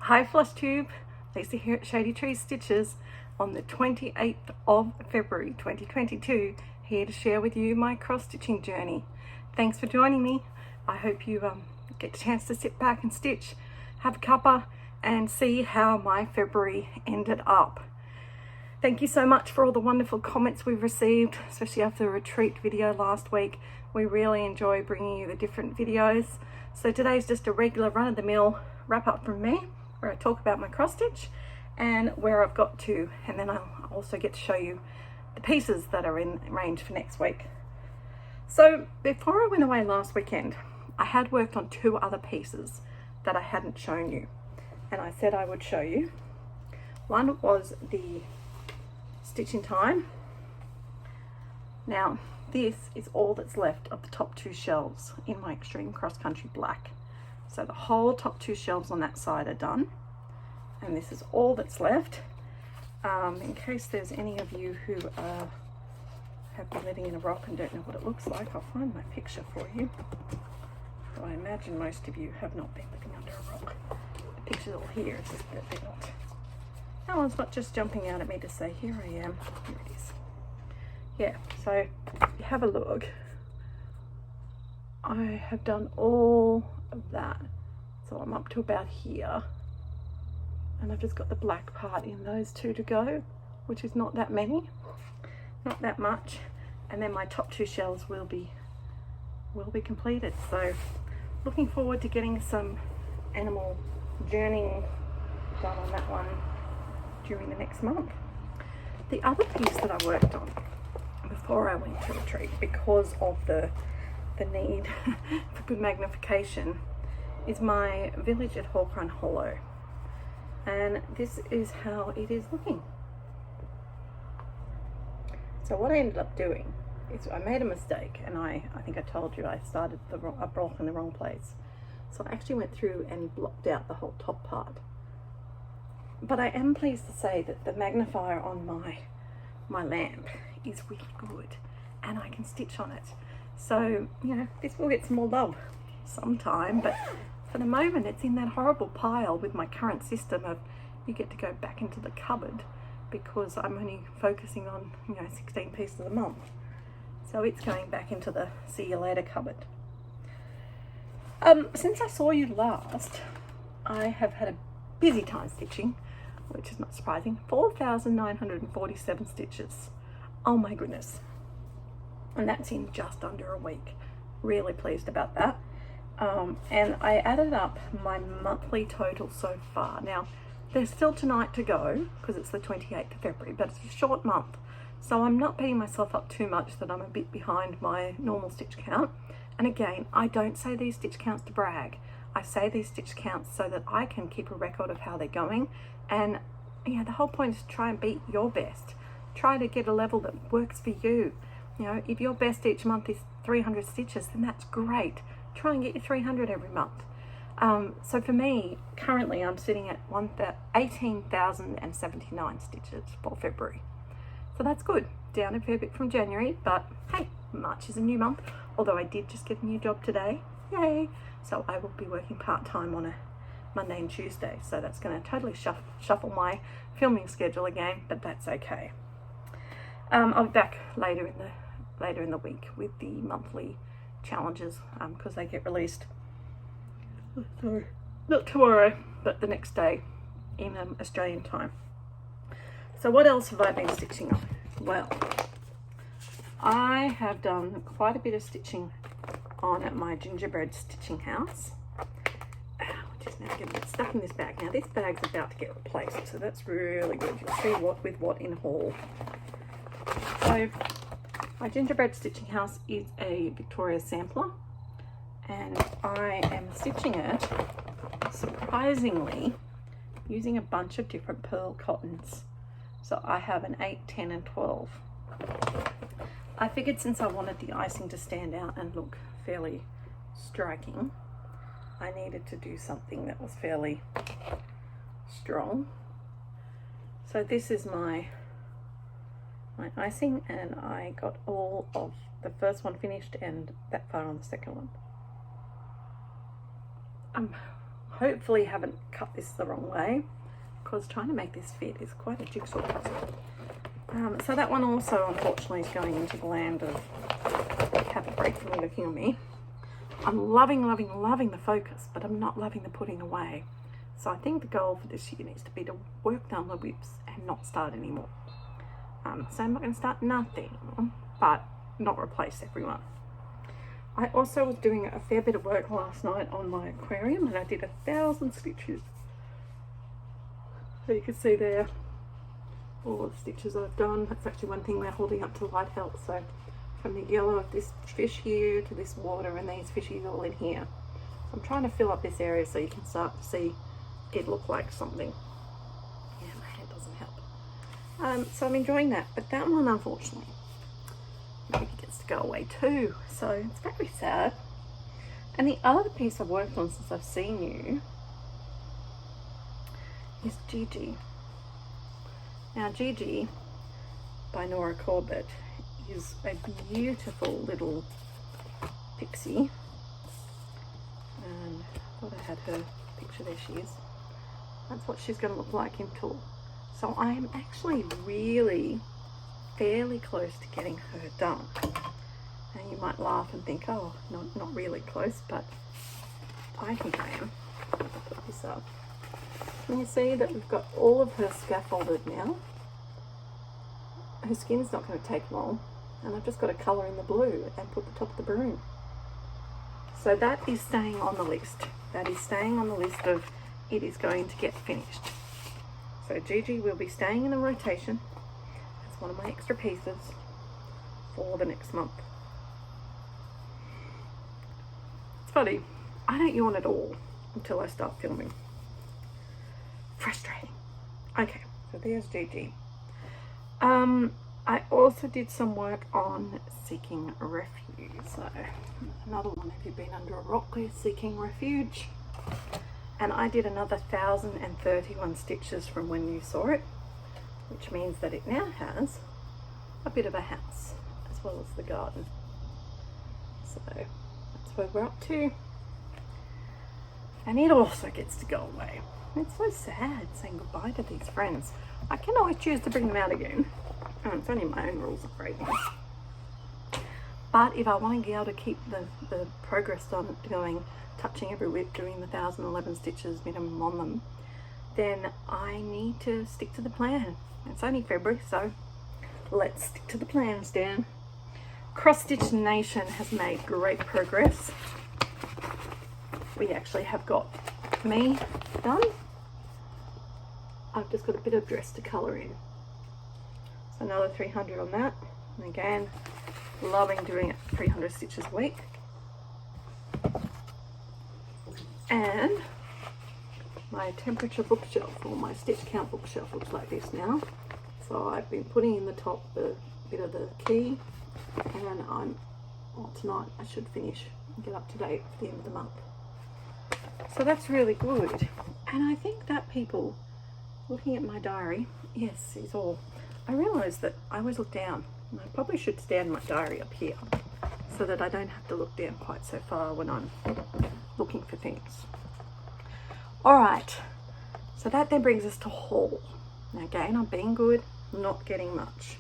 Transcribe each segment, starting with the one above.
Hi Floss Tube, Lisa here at Shady Trees Stitches on the 28th of February 2022, here to share with you my cross stitching journey. Thanks for joining me. I hope you get the chance to sit back and stitch, have a cuppa and see how my February ended up. Thank you so much for all the wonderful comments we've received, especially after the retreat video last week. We really enjoy bringing you the different videos. So today's just a regular run-of-the-mill wrap up from me, where I talk about my cross stitch and where I've got to, and then I'll also get to show you the pieces that are in range for next week. So before I went away last weekend, I had worked on two other pieces that I hadn't shown you, and I said I would show you. One was the stitching time. Now this is all that's left of the top two shelves in my extreme cross country black. So the whole top two shelves on that side are done, and this is all that's left. In case there's any of you who have been living in a rock and don't know what it looks like, I'll find my picture for you. So I imagine most of you have not been living under a rock. The picture's all here, it's just that they're not. That one's not just jumping out at me to say, here I am, here it is. Yeah, so if you have a look, I have done all of that, so I'm up to about here, and I've just got the black part in those two to go, which is not that many, not that much, and then my top two shells will be completed. So looking forward to getting some animal journeying done on that one during the next month. The other piece that I worked on before I went to retreat, because of the need for good magnification, is my village at Hawkrun Hollow, and this is how it is looking. So what I ended up doing is I made a mistake, and I think I told you I started a block in the wrong place, so I actually went through and blocked out the whole top part. But I am pleased to say that the magnifier on my lamp is really good, and I can stitch on it. So, you know, this will get some more love sometime, but for the moment it's in that horrible pile with my current system of you get to go back into the cupboard, because I'm only focusing on, 16 pieces a month. So it's going back into the see you later cupboard. Since I saw you last, I have had a busy time stitching, which is not surprising. 4,947 stitches. Oh my goodness. And that's in just under a week. Really pleased about that. And I added up my monthly total so far. Now, there's still tonight to go, because it's the 28th of February, but it's a short month. So I'm not beating myself up too much that I'm a bit behind my normal stitch count. And again, I don't say these stitch counts to brag. I say these stitch counts so that I can keep a record of how they're going. And the whole point is to try and beat your best. Try to get a level that works for you. If your best each month is 300 stitches, then that's great. Try and get your 300 every month. So for me, currently I'm sitting at 18,079 stitches for February. So that's good. Down a fair bit from January, but hey, March is a new month. Although I did just get a new job today. Yay! So I will be working part-time on a Monday and Tuesday. So that's going to totally shuffle my filming schedule again, but that's okay. I'll be back later in the week with the monthly challenges, because they get released, not tomorrow, but the next day in Australian time. So what else have I been stitching on? Well, I have done quite a bit of stitching on my gingerbread stitching house, which is now going to get stuck in this bag. Now this bag's about to get replaced, so that's really good. You'll see what with what in haul. So my gingerbread stitching house is a Victoria sampler, and I am stitching it, surprisingly, using a bunch of different pearl cottons. So I have an 8, 10 and 12. I figured since I wanted the icing to stand out and look fairly striking, I needed to do something that was fairly strong. So this is my icing, and I got all of the first one finished and that far on the second one. hopefully haven't cut this the wrong way, because trying to make this fit is quite a jigsaw puzzle. So that one also unfortunately is going into the land of have a break from looking at me. I'm loving the focus, but I'm not loving the putting away. So I think the goal for this year needs to be to work down the whips and not start anymore. So I'm not going to start nothing, but not replace everyone. I also was doing a fair bit of work last night on my aquarium, and I did 1,000 stitches. So you can see there all the stitches I've done. That's actually one thing we're holding up to light health. So from the yellow of this fish here to this water and these fishies all in here. So I'm trying to fill up this area so you can start to see it look like something. Yeah, my hand doesn't help. So I'm enjoying that, but that one unfortunately maybe gets to go away too. So it's very sad. And the other piece I've worked on since I've seen you is Gigi. Now Gigi by Nora Corbett is a beautiful little pixie, and I thought I had her picture. There she is. That's what she's going to look like in tulle. So I am actually really fairly close to getting her done. And you might laugh and think, oh, not really close, but I think I am. Put this up. Can you see that we've got all of her scaffolded now? Her skin's not going to take long, and I've just got to colour in the blue and put the top of the broom. So that is staying on the list. That is staying on the list of it is going to get finished. So Gigi will be staying in the rotation. It's one of my extra pieces for the next month. It's funny, I don't yawn at all until I start filming. Frustrating. Okay, so there's Gigi. I also did some work on seeking refuge. So another one, have you been under a rock with seeking refuge? And I did another 1,031 stitches from when you saw it, which means that it now has a bit of a house as well as the garden. So that's where we're up to. And it also gets to go away. It's so sad saying goodbye to these friends. I can always choose to bring them out again. It's only my own rules of breaking. But if I want to be able to keep the progress going, touching every whip, doing the 1,011 stitches minimum on them, then I need to stick to the plan. It's only February, so let's stick to the plan, Stan. Cross Stitch Nation has made great progress. We actually have got me done. I've just got a bit of dress to colour in. So another 300 on that. And again, loving doing it 300 stitches a week. And my temperature bookshelf, or my stitch count bookshelf, looks like this now. So I've been putting in the top the bit of the key, and tonight I should finish and get up to date for the end of the month. So that's really good. And I think that people looking at my diary, yes, is all. I realised that I always look down, and I probably should stand my diary up here so that I don't have to look down quite so far when I'm looking for things. Alright, so that then brings us to haul. Now again, I'm being good, not getting much.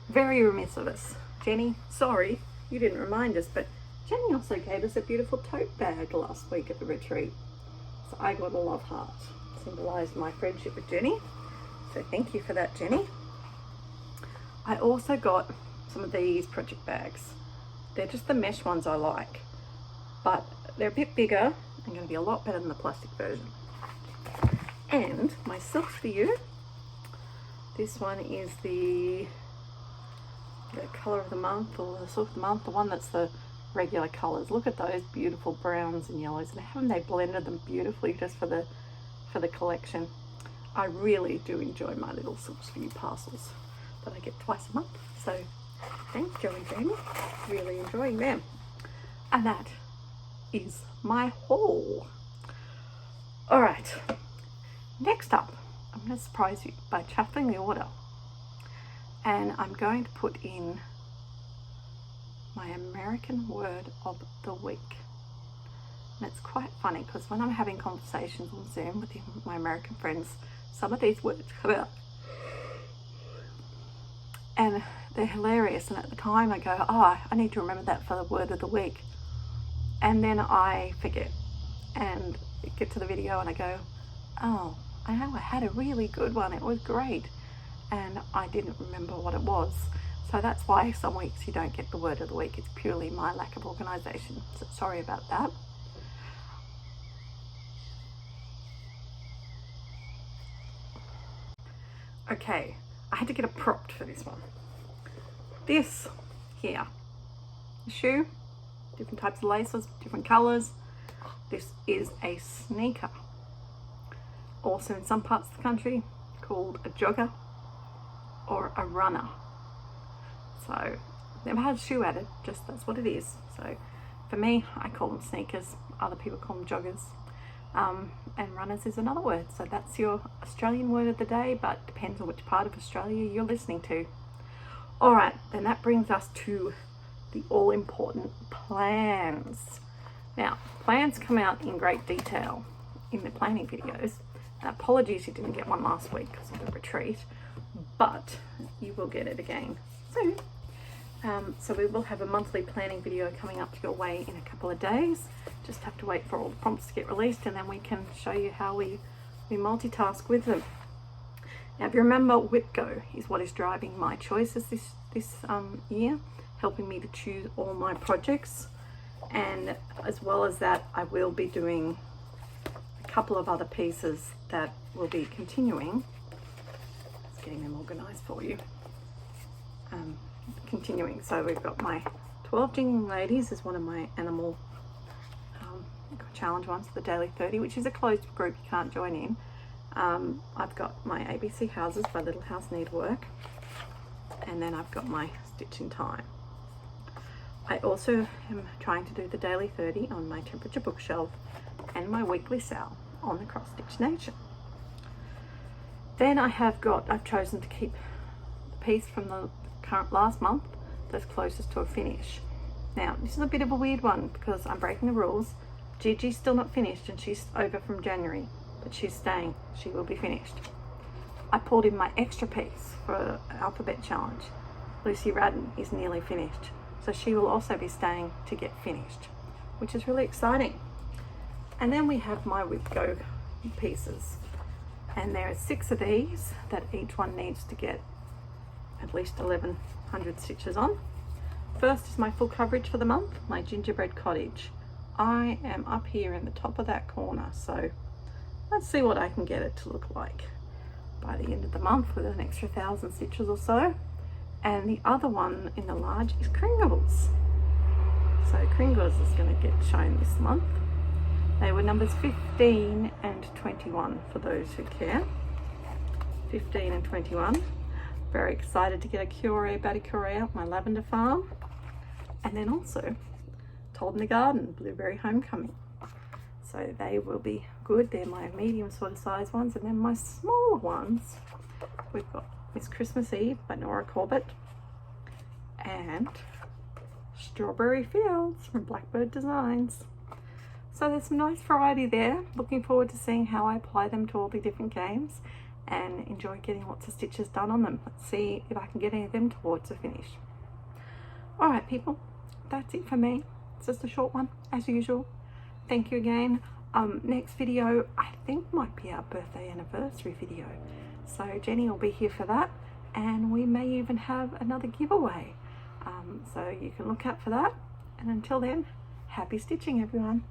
Very remiss of us. Jenny, sorry, you didn't remind us, but Jenny also gave us a beautiful tote bag last week at the retreat. So I got a love heart. Symbolised my friendship with Jenny. So thank you for that, Jenny. I also got some of these project bags. They're just the mesh ones I like, but they're a bit bigger and going to be a lot better than the plastic version. And my silks for you. This one is the colour of the month, or the silk of the month, the one that's the regular colours. Look at those beautiful browns and yellows, and haven't they blended them beautifully just for the collection? I really do enjoy my little silks for you parcels that I get twice a month. So thanks, Joe and Jamie. Really enjoying them. And that is my haul. All right, next up, I'm going to surprise you by shuffling the order, and I'm going to put in my American word of the week. And it's quite funny because when I'm having conversations on Zoom with my American friends, some of these words come out and they're hilarious, and at the time I go, oh, I need to remember that for the word of the week, and then I forget and get to the video and I go, oh, I know I had a really good one, it was great, and I didn't remember what it was. So that's why some weeks you don't get the word of the week. It's purely my lack of organization, so sorry about that. Okay, I had to get a prop for this one. This here, the shoe, different types of laces, different colors. This is a sneaker, also in some parts of the country called a jogger or a runner. So never had a shoe added, just that's what it is. So for me, I call them sneakers, other people call them joggers. And runners is another word. So that's your Australian word of the day, but depends on which part of Australia you're listening to. All right, then that brings us to the all-important plans. Now, plans come out in great detail in the planning videos. And apologies you didn't get one last week because of the retreat, but you will get it again soon. So we will have a monthly planning video coming up your way in a couple of days. Just have to wait for all the prompts to get released, and then we can show you how we multitask with them. Now, if you remember, WhipGo is what is driving my choices this year, helping me to choose all my projects. And as well as that, I will be doing a couple of other pieces that will be continuing. Just getting them organized for you. Continuing, so we've got my 12 Jingling Ladies is one of my animal challenge ones for the Daily 30, which is a closed group, you can't join in. I've got my ABC Houses by Little House Needlework, and then I've got my Stitch in Time. I also am trying to do the Daily 30 on my Temperature bookshelf and my weekly sale on the Cross Stitch Nation. Then I've chosen to keep the piece from the last month that's closest to a finish. Now, this is a bit of a weird one because I'm breaking the rules. Gigi's still not finished and she's over from January, but she's staying. She will be finished. I pulled in my extra piece for an alphabet challenge. Lucy Radden is nearly finished, so she will also be staying to get finished, which is really exciting. And then we have my WhipGo pieces, and there are 6 of these that each one needs to get at least 1100 stitches on. First is my full coverage for the month, my Gingerbread Cottage. I am up here in the top of that corner, so let's see what I can get it to look like by the end of the month with an extra 1,000 stitches or so. And the other one in the large is Kringles. So Kringles is going to get shown this month. They were numbers 15 and 21 for those who care. 15 and 21. Very excited to get a curé Badicuré out my lavender farm. And then also Told in the Garden, Blueberry Homecoming. So they will be good. They're my medium sort of size ones. And then my smaller ones, we've got Miss Christmas Eve by Nora Corbett and Strawberry Fields from Blackbird Designs. So there's some nice variety there. Looking forward to seeing how I apply them to all the different games and enjoy getting lots of stitches done on them. Let's see if I can get any of them towards a finish. All right, people, that's it for me. It's just a short one, as usual. Thank you again. Next video, I think might be our birthday anniversary video. So Jenny will be here for that, and we may even have another giveaway. So you can look out for that. And until then, happy stitching, everyone.